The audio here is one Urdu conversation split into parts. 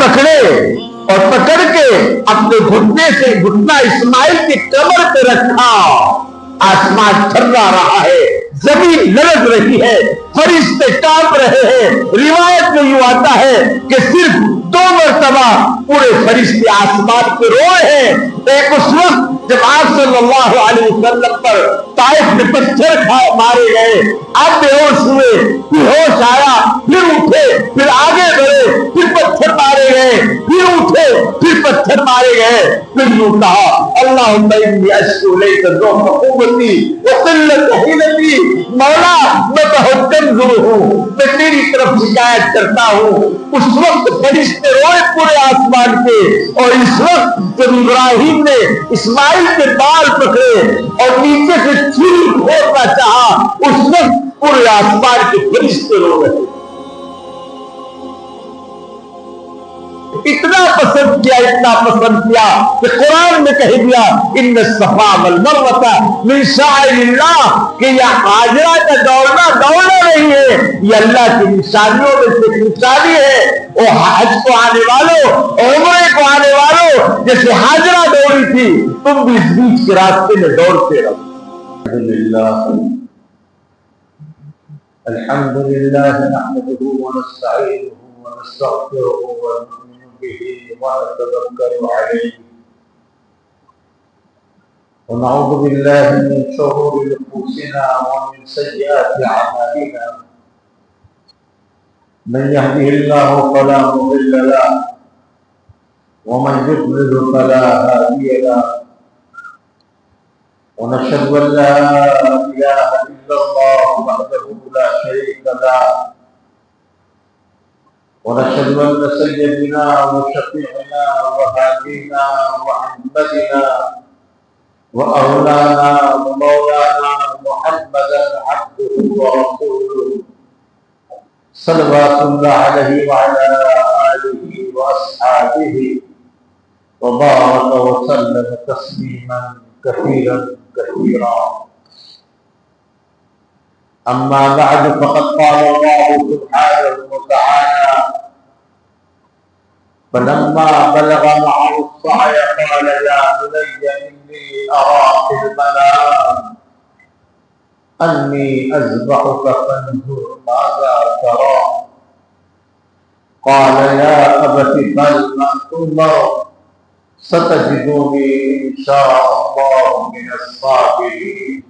پکڑے اور پکڑ کے اپنے گھٹنے سے گھٹنا اسماعیل کی کمر پہ رکھا. آسمان تھرا رہا ہے، زمین لرز رہی ہے، فرشتے کانپ رہے ہیں. روایت میں یوں آتا ہے کہ صرف 2 مرتبہ پورے فرشتے آسمان پہ روئے ہیں. ایک اس وقت جب آپ صلی اللہ علیہ وسلم پر طائف میں پتھر مارے گئے، آپ بے ہوش ہوئے، پھر ہوش آیا، پھر اٹھے، پھر آگے بڑھے، پھر پتھر مارے گئے، پھر اٹھے، پھر پتھر مارے گئے، پھر یوں کہا اللہم انی اشکو الیک ضعف قوتی وقلت حیلتی. مولا میں بہت کمزور ہوں، میں تیری طرف شکایت کرتا ہوں. اس وقت فرشتے روئے پورے آسمان کے. اور اس وقت جب ابراہیم نے اسماعیل کے بال پکڑے اور نیچے سے چھری کھودنا چاہا، اس وقت پورے آسمان کے فرشتے رو رہے. اتنا پسند کیا، اتنا پسند کیا کہ قرآن میں کہہ دیا ان الصفا والمروہ من شعائر اللہ، کہ یہ حاجرہ کا دوڑنا نہیں ہے، یہ اللہ کی نشانیوں میں سے نشانی ہے. وہ حج کو آنے والوں، عمرے کو آنے والوں، جیسے حاجرہ دوڑی تھی، تم بھی اس بیچ کے راستے میں دوڑتے رہو. الحمدللہ نحمده ونستعینه ونستغفره ونؤمن به ونتوکل علیہ ونعوذ باللہ من شرور انفسنا ومن سیئات اعمالنا من يهده الله فلا مضل له ومن يضلل فلا هادي له ونشهد ان لا اله الا الله وحده لا شريك له ونشهد ان سيدنا وشفيعنا وهادينا ومحمدنا واولانا ومولانا محمدا عبده ورسوله صلوات الله عليه وعلى اله واصحابه وبارك وسلم تسليما كثيرا كثيرا. اما بعد فقد قال الله سبحانه وتعالى فلما بلغ معه السعي قال يا بني اني ارى في المنام اني اذبحك فانظر ماذا ترى. قال يا ابت افعل ما تؤمر ستجدني ان شاء الله من الصابرين.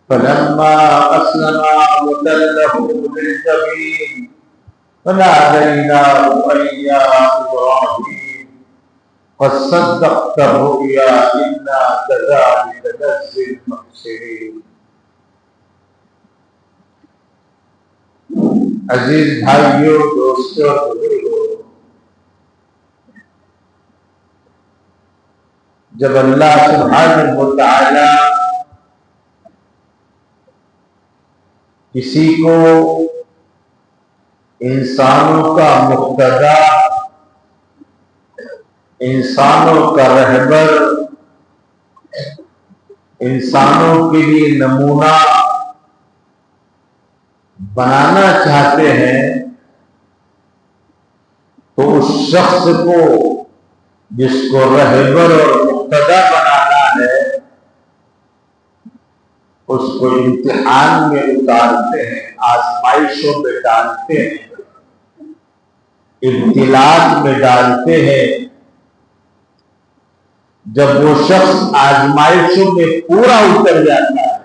فلما اسلما وتله للجبين فناديناه ان يا ابراهيم قد صدقت الرؤيا انا كذلك نجزي المحسنين. عزیز بھائیوں، دوستوں، بزرگوں، جب اللہ سبحانہ و تعالی کسی کو انسانوں کا مقتدی، انسانوں کا رہبر، انسانوں کے لیے نمونہ بنانا چاہتے ہیں تو اس شخص کو جس کو رہبر اور مقتدی بنانا ہے اس کو امتحان میں اتارتے ہیں، آزمائشوں میں ڈالتے ہیں، ابتلاءات میں ڈالتے ہیں. جب وہ شخص آزمائشوں میں پورا اتر جاتا ہے،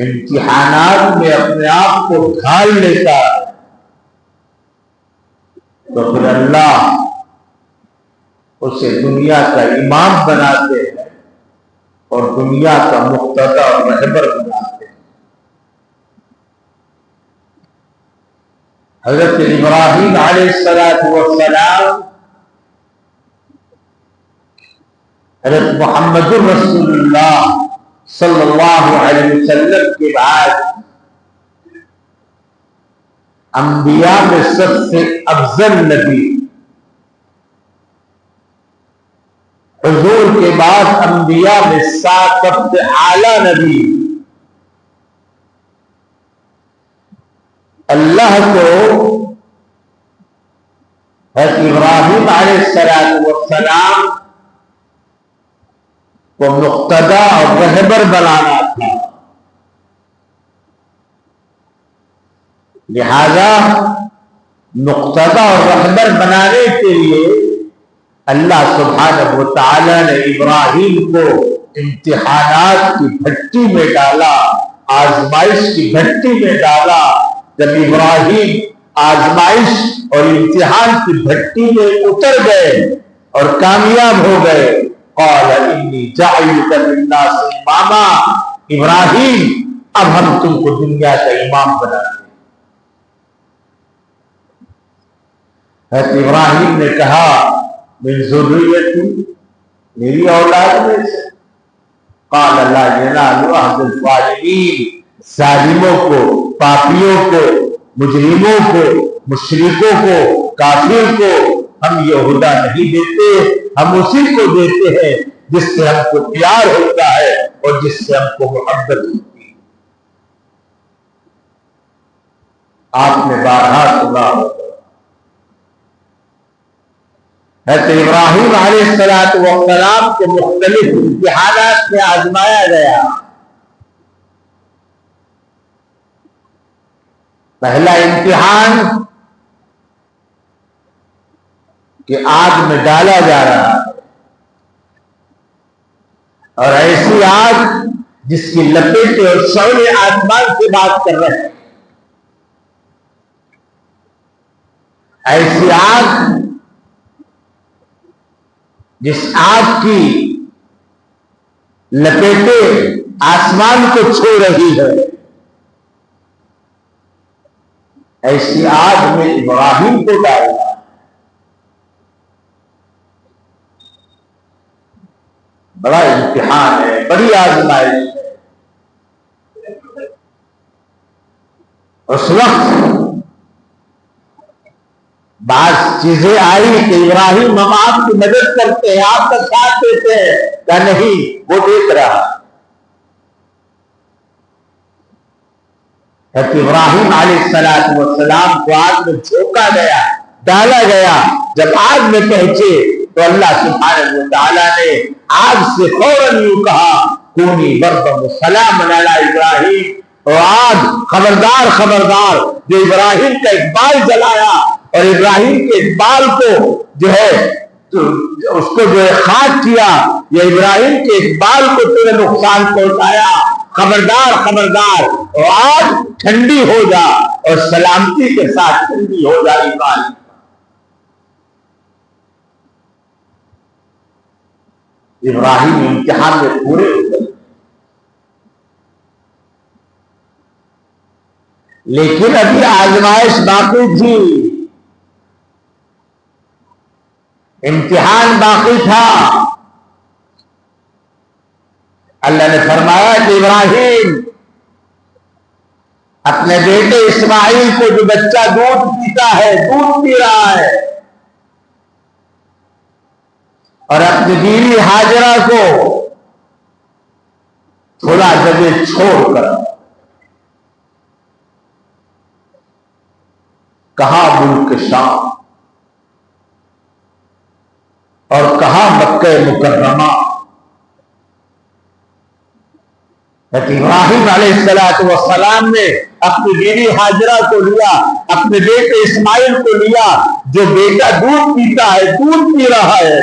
امتحانات میں اپنے آپ کو ڈھال لیتا ہے، تو پھر اللہ اسے دنیا کا امام بناتے ہیں اور دنیا کا مقتدی اور رہبر بناتے ہیں. حضرت ابراہیم علیہ السلام حضرت محمد رسول اللہ صلی اللہ علیہ وسلم کے بعد انبیاء میں سب سے افضل نبی، حضور کے بعد انبیاء میں سب سے اعلیٰ نبی، اللہ کو حضرت ابراہیم علیہ السلام کو مقتدا اور رہبر بنانا تھا، لہذا مقتدا اور رہبر بنانے کے لیے اللہ سبحانہ و تعالی نے ابراہیم کو امتحانات کی بھٹی میں ڈالا، آزمائش کی بھٹی میں ڈالا۔ جب ابراہیم آزمائش اور امتحان کی بھٹی میں اتر گئے اور کامیاب ہو گئے، قال انی جاعلک للناس اماما، ابراہیم اب ہم تم کو دنیا کا امام بنا دیں۔ حضرت ابراہیم نے کہا من ذریتی، میری اولاد میں سے، قال لا ینال عہد الظالمین، ظالموں کو، پاپیوں کو، مجرموں کو، مشرکوں کو، کافر کو ہم یہ عہدہ نہیں دیتے، ہم اسی کو دیتے ہیں جس سے ہم کو پیار ہوتا ہے اور جس سے ہم کو محبت ہوتی ہے۔ آپ نے بارہا سنا ہوگا حضرت ابراہیم علیہ السلام کو مختلف امتحانات میں آزمایا گیا۔ پہلا امتحان کہ آگ میں ڈالا جا رہا ہے، اور ایسی آگ جس کی لپیٹیں اور شعلے آسمان سے بات کر رہے ہیں، ایسی آگ جس آگ کی لپیٹیں آسمان کو چھو رہی ہے، ایسی آگ میں ابراہیم کو ڈالنا بڑا امتحان ہے، بڑی آزمائش ہے۔ اس وقت بعض چیزیں آئی کہ ابراہیم ہم آپ کی مدد کرتے ہیں، آپ کا ساتھ دیتے ہیں، کہ نہیں، وہ دیکھ رہا۔ حضرت ابراہیم علیہ السلام کو آگ میں جھونکا گیا، ڈالا گیا۔ جب آگ میں پہنچے تو اللہ سبحانہ و تعالیٰ نے آگ سے فوراً یوں کہا کونی بردم سلام علی ابراہیم، اور آگ خبردار خبردار، جو ابراہیم کا اقبال جلایا اور ابراہیم کے اقبال کو جو ہے اس کو جو ہے خاک کیا، یا ابراہیم کے اقبال کو تو نے نقصان پہنچایا، خبردار خبردار، اور آگ ٹھنڈی ہو جا اور سلامتی کے ساتھ ٹھنڈی ہو جا ابراہیم۔ ابراہیم امتحان میں پورے ہوتے، لیکن ابھی آزمائش باقی تھی، امتحان باقی تھا۔ اللہ نے فرمایا کہ ابراہیم اپنے بیٹے اسماعیل کو، جو بچہ دودھ پیتا ہے، دودھ پی رہا ہے، اور اپنی بیوی ہاجرہ کو تھوڑا جگہ چھوڑ کر، کہاں ملک شام اور کہاں مکہ مکرمہ، ابراہیم علیہ السلام نے اپنی بیوی ہاجرہ کو لیا، اپنے بیٹے اسماعیل کو لیا، جو بیٹا دودھ پیتا ہے، دودھ پی رہا ہے۔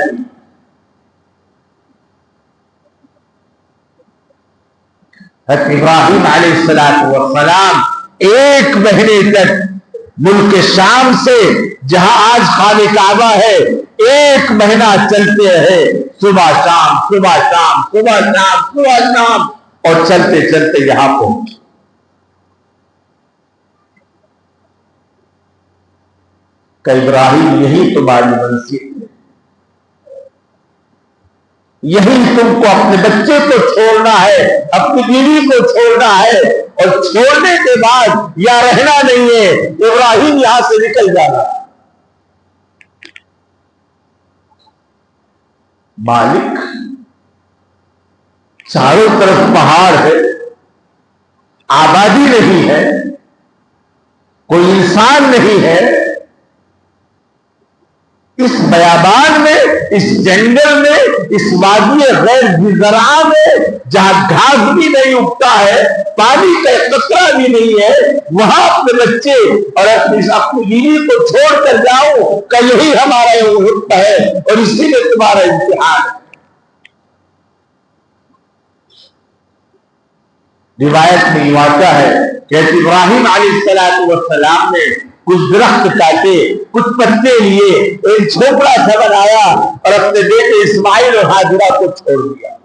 ابراہیم علیہ السلام ایک مہینے تک ملک شام سے، جہاں آج خانہ کعبہ ہے، ایک مہینہ چلتے رہے، صبح شام صبح شام صبح شام صبح شام، اور چلتے چلتے یہاں پہنچے۔ کہ ابراہیم یہی تمہاری منزل ہے، یہی تم کو اپنے بچے کو چھوڑنا ہے، اپنی بیوی کو چھوڑنا ہے، اور چھوڑنے کے بعد یا رہنا نہیں ہے، ابراہیم یہاں سے نکل جانا۔ مالک چاروں طرف پہاڑ ہے، آبادی نہیں ہے، کوئی انسان نہیں ہے، اس بیابان میں، اس جنگل میں، اس وادی غیر زرعہ میں جہاں گھاس بھی نہیں اگتا ہے، پانی کا قطرہ بھی نہیں ہے، وہاں اپنے بچے اور اپنی بیوی کو چھوڑ کر جاؤ کہ یہی ہمارا وقت ہے اور اسی میں تمہارا امتحان ہے۔ روایت میں یہ واقعہ ہے کہ ابراہیم علیہ السلام نے کچھ درخت کاٹے، کچھ پتے لیے، ایک جھوپڑا سا بنایا اور اپنے بیٹے اسماعیل اور ہاجرہ کو چھوڑ دیا۔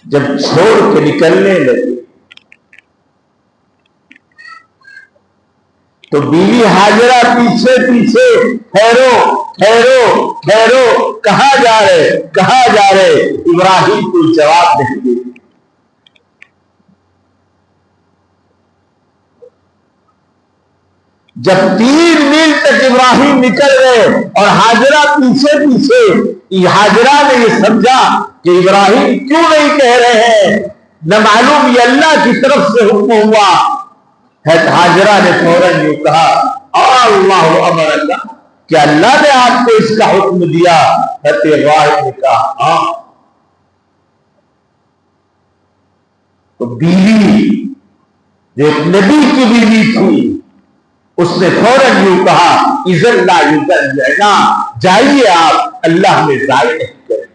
جب چھوڑ کے نکلنے لگے تو بیوی ہاجرہ پیچھے پیچھے، ٹھہرو ٹھہرو ٹھہرو، کہاں جا رہے کہاں جا رہے؟ ابراہیم کو جواب نہیں دے۔ جب 3 میل تک ابراہیم نکل گئے اور ہاجرہ پیچھے پیچھے، ہاجرہ نے یہ سمجھا کہ ابراہیم کیوں نہیں کہہ رہے ہیں، نہ معلوم یہ اللہ کی طرف سے حکم ہوا۔ ہاجرہ نے فوراً یہ کہا اللہ امرک، کہ اللہ نے آپ کو اس کا حکم دیا؟ ابراہیم نے کہا ہاں۔ تو بیوی جو ایک نبی کی بیوی تھی، اس نے فوراً یوں کہا اذن لا یذلنا، جائیے آپ، اللہ میں ضائع نہیں کریں۔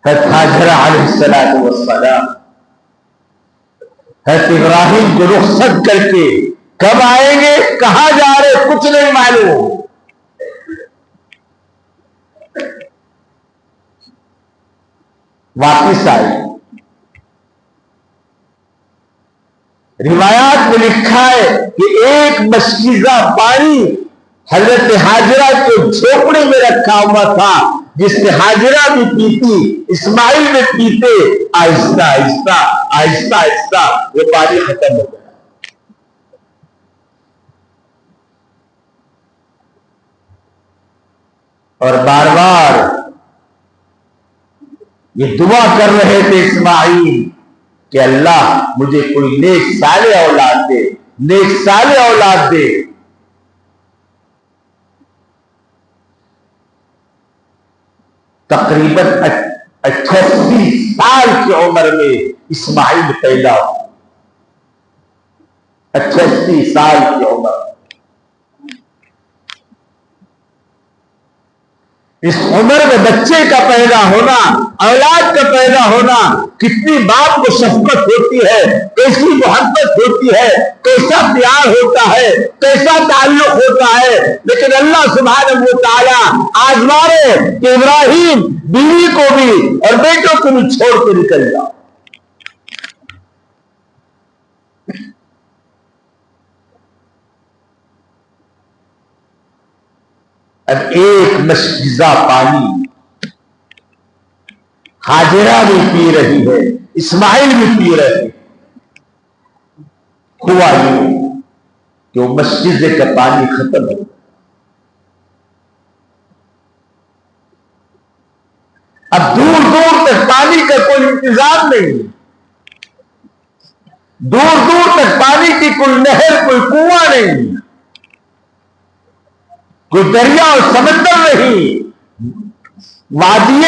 حضرت ہاجرہ علیہ السلام حضرت ابراہیم کو رخصت کر کے کب آئیں گے، کہاں جا رہے، کچھ نہیں معلوم۔ واپس آئی۔ روایات میں لکھا ہے کہ ایک مشکیزہ پانی حضرت ہاجرہ کے جھوپڑے میں رکھا ہوا تھا، جس سے ہاجرہ بھی پیتی، اسماعیل بھی پیتے، آہستہ آہستہ آہستہ آہستہ وہ پانی ختم ہو گیا۔ اور بار بار یہ دعا کر رہے تھے اسماعیل کہ اللہ مجھے کوئی نیک صالح اولاد دے، نیک صالح اولاد دے۔ تقریباً 88 سال کی عمر میں اسماعیل پیدا ہوا۔ 88 سال کی عمر۔ اس عمر میں بچے کا پیدا ہونا، اولاد کا پیدا ہونا، کتنی باپ کو شفقت ہوتی ہے، کیسی محبت ہوتی ہے، کیسا پیار ہوتا ہے، کیسا تعلق ہوتا ہے۔ لیکن اللہ سبحانہ و تعالی آزما رہے کہ ابراہیم بیوی کو بھی اور بیٹوں کو بھی چھوڑ کے نکل جاؤ۔ اب ایک مشکیزہ پانی ہاجرہ بھی پی رہی ہے، اسماعیل بھی پی رہے ہیں۔ ہوا یوں کہ وہ مشکیزے کا پانی ختم ہو گیا۔ اب دور دور تک پانی کا کوئی انتظام نہیں، دور دور تک پانی کی کوئی نہر، کوئی کنواں نہیں، کوئی دریا اور سمندر نہیں، وادی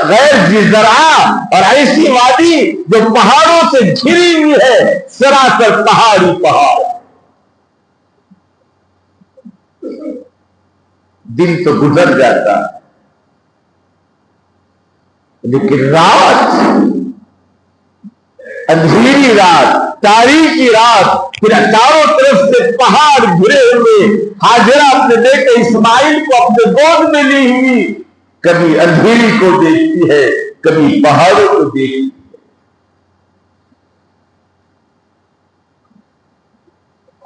غیر زرعہ اور ایسی وادی جو پہاڑوں سے گھری ہوئی ہے، سراسر پہاڑی پہاڑ۔ دن تو گزر جاتا لیکن رات، اندھیری رات، تاریخی رات، پھر چاروں طرف سے پہاڑ گھرے ہوئے، ہاجرہ اپنے بیٹے اسماعیل کو اپنے گود میں لی ہوئی، کبھی اندھیری کو دیکھتی ہے، کبھی پہاڑوں کو دیکھتی ہے۔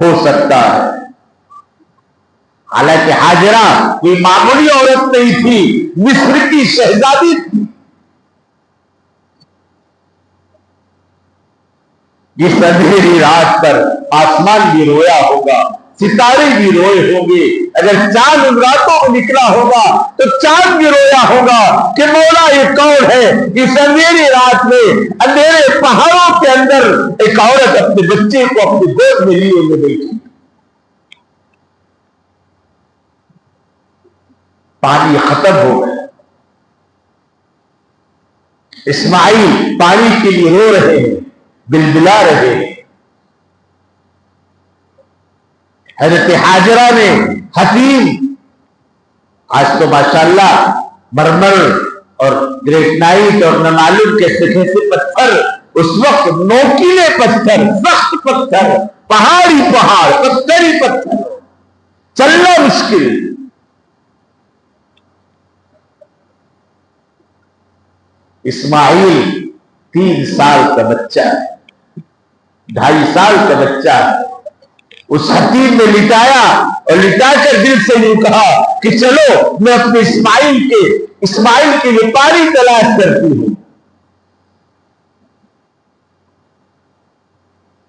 ہو سکتا ہے، حالانکہ ہاجرہ کوئی معمولی عورت نہیں تھی، مصر کی شہزادی تھی۔ اس اندھیری رات پر آسمان بھی رویا ہوگا، ستارے بھی روئے ہوں گے. اگر چاند ان راتوں میں نکلا ہوگا تو چاند بھی رویا ہوگا کہ مولا یہ کون ہے اس اندھیری رات میں اندھیرے پہاڑوں کے اندر ایک عورت اپنے بچے کو اپنی گود میں لیے ہوئے بیٹھی. پانی ختم ہو گیا. اسماعیل پانی کے لیے رو رہے ہیں, بلبلا رہے ہیں. حضرت حاجرہ نے حتیم, آج تو ماشاءاللہ مرمر اور گریفائٹ اور نمالم کے سکھے پتھر, اس وقت نوکیلے پتھر, سخت پتھر, پہاڑی پہاڑ, پتھری پتھر, چلنا مشکل. اسماعیل 3 سال کا بچہ ہے, 2.5 سال کا بچہ ہے. اس حتیم نے لٹایا اور لٹا کر دل سے یوں کہا کہ چلو میں اپنے اسماعیل کے لیے پانی تلاش کرتی ہوں.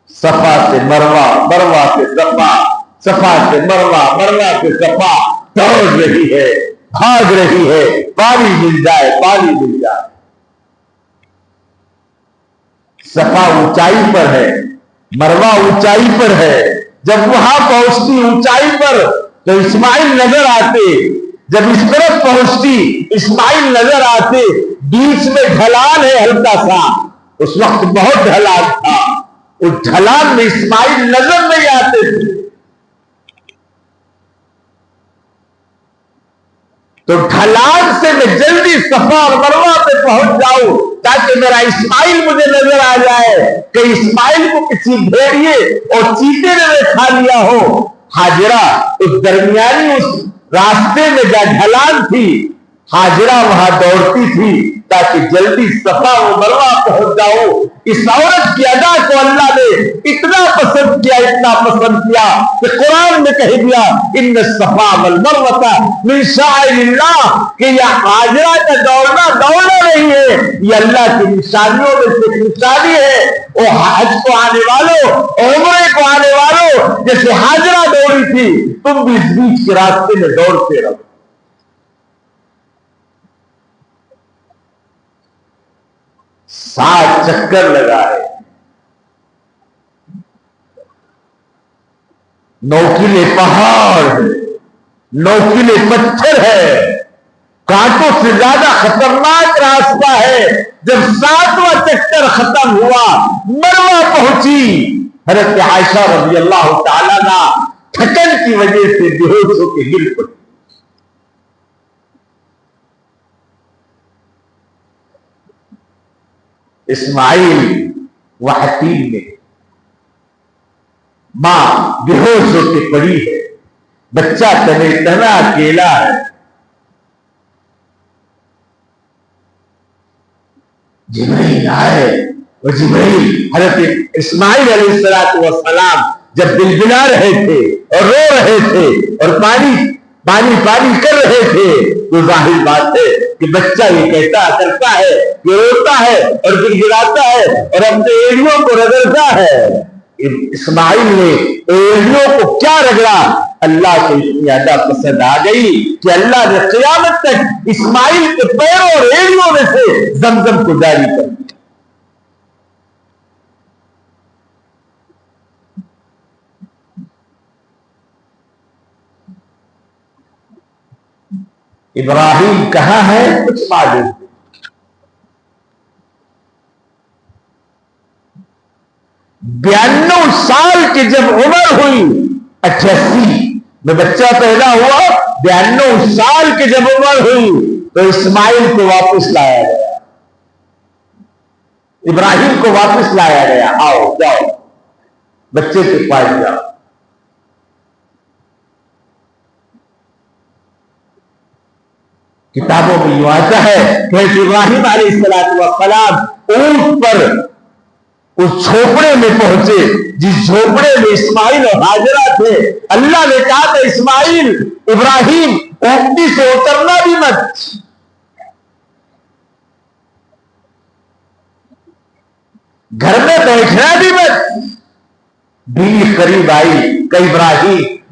صفا سے مروا, مروا سے صفا, صفا سے مروا, مروا سے صفا دوڑ رہی ہے, بھاگ رہی ہے. پانی مل جائے, پانی مل جائے. صفا اونچائی پر ہے, مروا اونچائی پر ہے. جب وہاں پہنچتی اونچائی پر تو اسماعیل نظر آتے, جب اس طرف پہنچتی اسماعیل نظر آتے. بیچ میں ڈھلان ہے ہلکا سا, اس وقت بہت ڈھلان تھا, اس ڈھلان میں اسماعیل نظر نہیں آتے تھے. تو ڈھلان سے میں جلدی صفا اور مروا پہ پہنچ جاؤں تاکہ میرا اسماعیل مجھے نظر آ جائے, کہ اسماعیل کو کسی بھیڑیے اور چیتے نے کھا لیا ہو. حاجرہ اس درمیانی اس راستے میں جہاں ڈھلان تھی, حاجرہ وہاں دوڑتی تھی تاکہ جلدی صفا و مروا پہنچ جاؤ. اس عورت کی ادا کو اللہ نے اتنا پسند کیا, اتنا پسند کیا کہ قرآن میں کہہ دیا ان الصفا والمروہ من شعائر اللہ, کہ یہ حاجرہ کا دوڑنا نہیں ہے, یہ اللہ کی نشانیوں میں سے نشانی ہے. وہ حج کو آنے والوں, عمرے کو آنے والوں, جیسے حاجرہ دوڑی تھی تم بھی اس بیچ کے راستے میں دوڑتے رہو. 60 چکر لگائے, نوکیلے پہاڑ ہے, نوکیلے پتھر ہے, کانٹوں سے زیادہ خطرناک راستہ ہے. جب 7واں چکر ختم ہوا, مروا پہنچی, حضرت عائشہ رضی اللہ تعالیٰ عنہا تھکن کی وجہ سے بے ہوش ہو کے گر پڑی. اسماعیل و حتیم نے, ماں بے ہوش ہو کے پڑی ہے, بچہ تنے تنا اکیلا ہے. جبرائیل آئے, وہ جبرائیل حضرت اسماعیل علیہ السلام جب بلبلا رہے تھے اور رو رہے تھے اور پانی کر رہے تھے, تو ظاہر بات ہے کہ بچہ یہ کہتا کرتا ہے, یہ روتا ہے اور گڑگڑاتا ہے اور اپنے ایڑیوں کو رگڑتا ہے. اسماعیل نے ایڑیوں کو کیا رگڑا, اللہ کو اتنی ادا پسند آ گئی کہ اللہ نے قیامت تک اسماعیل کے پیروں اور ایڑیوں میں سے زمزم کو جاری کر دیا. ابراہیم کہاں ہے کچھ معلوم نہیں. 92 سال کی جب عمر ہوئی, 88 میں بچہ پیدا ہوا, 92 سال کی جب عمر ہوئی تو اسماعیل کو واپس لایا گیا, ابراہیم کو واپس لایا گیا. آؤ جاؤ بچے کے پاس جاؤ. کتابوں میں یوں آتا ہے کہ ابراہیم علیہ السلام اونٹ پر اس جھوپڑے میں پہنچے جس جھوپڑے میں اسماعیل اور حاجرہ تھے. اللہ نے کہا تھا اسماعیل, ابراہیم اونٹنی سے اترنا بھی مت, گھر میں بیٹھنا بھی مت. بیوی قریب آئی کہ ابراہیم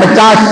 50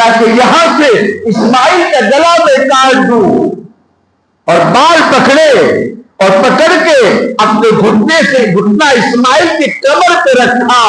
تاکہ یہاں سے اسماعیل کا گلا میں کاٹ دوں، اور بال پکڑے اور پکڑ کے اپنے گھٹنے سے گھٹنا اسماعیل کی کمر پہ رکھا۔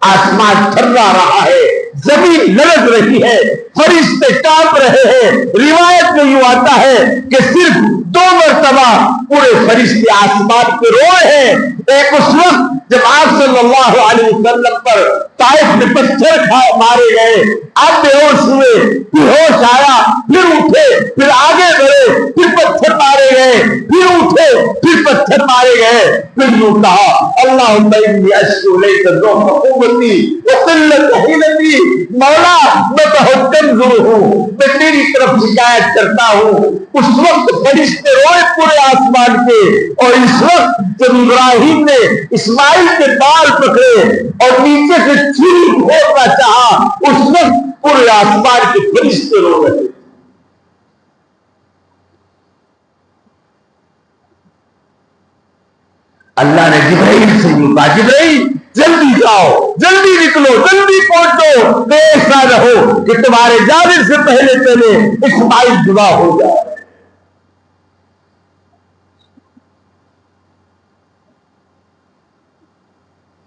آسمان تھرا رہا ہے، زمین لرز رہی ہے، فرشتے کانپ رہے ہیں۔ روایت میں یوں آتا ہے کہ صرف 2 مرتبہ پورے فرشتے آسمان پہ روئے ہیں۔ ایک اس وقت جب آپ صلی اللہ علیہ وسلم پر طائف میں پتھر مارے گئے، آپ بے ہوش ہوئے، پھر ہوش آیا، پھر اٹھے، پھر آگے بڑھے، پھر پتھر مارے گئے، پھر اٹھے، پھر پتھر مارے گئے، پھر یوں کہا اللہم انی اشکو الیک ضعف قوتی وقلت حیلتی، مولا میں بہت کمزور ہوں، میں تیری طرف شکایت کرتا ہوں۔ اس وقت فرشتے روئے پورے آسمان کے، اور اس وقت جب ابراہیم نے اسماعیل کے بال پکڑے اور نیچے سے چھری پھوڑنا چاہا، اس وقت پورے آسمان کے فرشتے رو رہے۔ اللہ نے جبرائیل سے کہا جبرائیل جلدی جاؤ، جلدی نکلو، جلدی پہنچو، ایسا نہ ہو کہ تمہارے جانے سے پہلے پہلے اسماعیل ذبح ہو جائے۔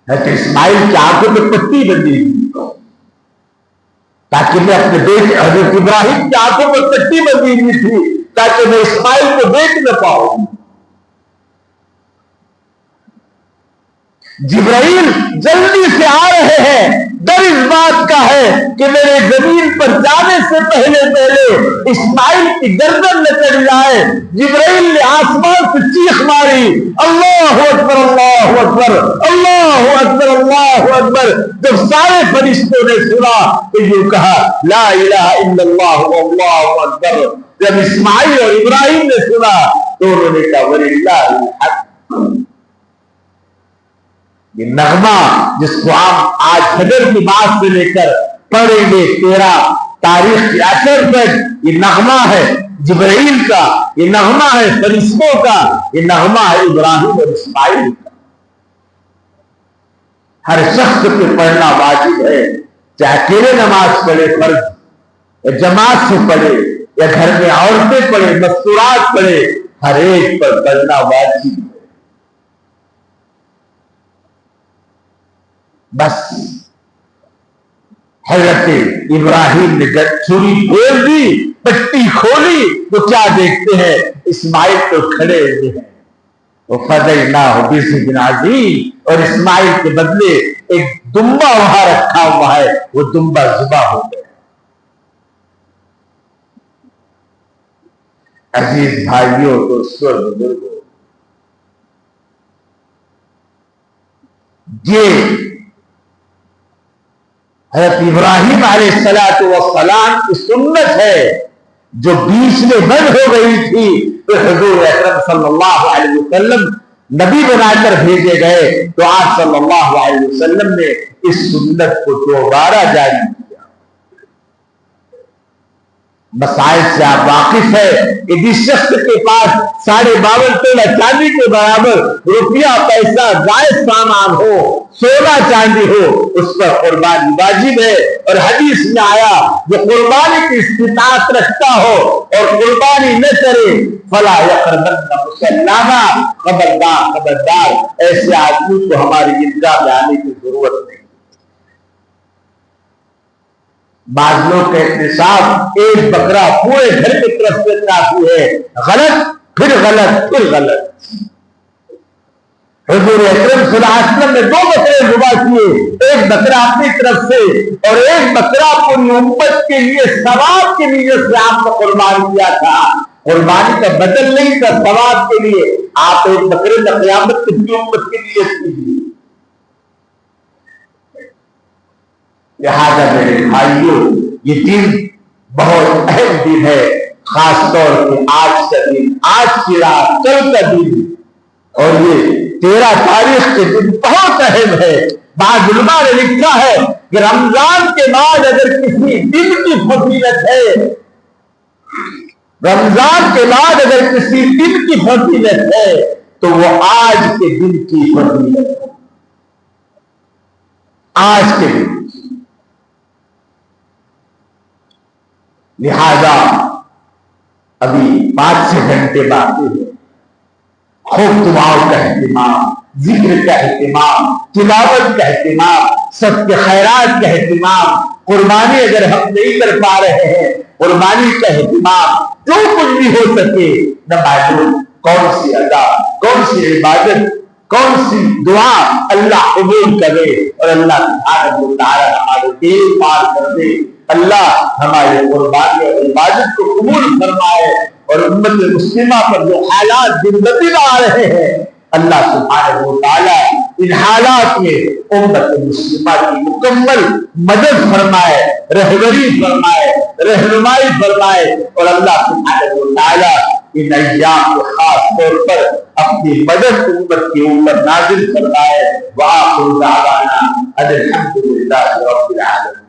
اسماعیل کی آنکھوں میں پٹی بندھی تاکہ میں اپنے بیٹے حضرت ابراہیم کی آنکھوں میں پٹی بندھی ہوئی تھی تاکہ میں اسماعیل کو دیکھ نہ پاؤں۔ جبرائیل جلدی سے آ رہے ہیں، ڈر اس بات کا ہے کہ میرے زمین پر جانے سے پہلے پہلے اسماعیل کی گردن نہ چڑھ جائے۔ جبرائیل نے آسمان سے چیخ ماری، اللہ اکبر اللہ اکبر اللہ اکبر اللہ اکبر۔ جب سارے فرشتوں نے سنا تو یہ کہا لا الہ الا اللہ واللہ اکبر۔ جب اسماعیل اور ابراہیم نے سنا تو انہوں نے کہا وللہ الحمد۔ یہ نغمہ جس کو ہم آج فجر کی بات سے لے کر پڑھیں گے 13 تاریخ کے اثر تک، یہ نغمہ ہے جبرائیل کا، یہ نغمہ ہے فرشتوں کا، یہ نغمہ ہے ابراہیم اور اسماعیل کا۔ ہر شخص پہ پڑھنا واجب ہے، چاہے اکیلے نماز پڑھے فرض، یا جماعت سے پڑھے، یا گھر میں عورتیں پڑھے، مستورات پڑھے، ہر ایک پر پڑھنا واجب ہے۔ بس حضرت ابراہیم نے جب چھری پھیر دی، پٹی کھولی تو کیا دیکھتے ہیں اسماعیل تو کھڑے ہوئے ہیں۔ وَفَدَيْنَاهُ بِذِبْحٍ عَظِيمٍ، اور اسماعیل کے بدلے ایک دمبا وہاں رکھا ہوا ہے، وہ دمبا ذبح ہو گیا۔ عزیز بھائیوں دوستوں بزرگوں، یہ حضرت ابراہیم علیہ السلام کی سنت ہے جو بیچ میں بند ہو گئی تھی، تو حضور اکرم صلی اللہ علیہ وسلم نبی بنا کر بھیجے گئے تو آپ صلی اللہ علیہ وسلم نے اس سنت کو دوبارہ جاری کیا۔ مسائل سے آپ واقف ہے کہ جس شخص کے پاس 52.5 تولہ چاندی کے برابر روپیہ پیسہ جائز سامان ہو، سونا چاندی ہو، اس پر قربانی واجب ہے۔ اور حدیث میں آیا جو قربانی کی استطاعت رکھتا ہو اور قربانی نہ کرے فلا یقربن مصلانا، خبردار ایسے آدمی کو ہماری عیدگاہ میں آنے کی ضرورت نہیں۔ بعض لوگ کہتے صاحب ایک بکرا پورے گھر کی طرف سے کافی ہے، غلط پھر غلط پھر غلط۔ حضور اکرم صلی اللہ علیہ وسلم نے 2 بکرے ذبح کیے، ایک بکرا اپنی طرف سے اور ایک بکرا پوری امت کے لیے ثواب کی نیت سے آپ نے قربان کیا تھا۔ قربانی کا بدل نہیں تھا، ثواب کے لیے آپ ایک بکرے میں قیامت کی امت کے لیے کیجیے۔ لہذا میرے بھائیوں، یہ دن بہت اہم دن ہے، خاص طور پہ آج کا دن، آج کی رات، کل کا دن، اور یہ 13 تاریخ کے دن بہت اہم ہے۔ بعض علماء نے لکھا ہے کہ رمضان کے بعد اگر کسی دن کی فضیلت ہے، رمضان کے بعد اگر کسی دن کی فضیلت ہے تو وہ آج کے دن کی فضیلت ہے، آج کے دن۔ لہذا ابھی 5-6 گھنٹے باقی ہے، خوب دعاؤں کا اہتمام، ذکر کا اہتمام، تلاوت کا اہتمام، سب کے خیرات کا اہتمام، قربانی اگر ہم نہیں کر پا رہے ہیں قربانی کا اہتمام، جو کچھ بھی ہو سکے، نہ معلوم کون سی ادا، کون سی عبادت، کون سی دعا اللہ قبول کرے اور اللہ سبحانہ و تعالی ہمارے دل پار کر دے۔ اللہ ہمارے قربانی اور عبادت کو قبول فرمائے، اور امت مسلمہ پر جو حالات دن بدن آ رہے ہیں اللہ سبحانہ و تعالی ان حالات میں امت مسلمہ کی مکمل مدد فرمائے، رہبری فرمائے، رہنمائی فرمائے، اور اللہ سبحانہ و تعالی ان ایام کو خاص طور پر اپنی مدد امت کے اوپر نازل فرمائے۔ وآخر دعوانا ان الحمد للہ رب العالمین۔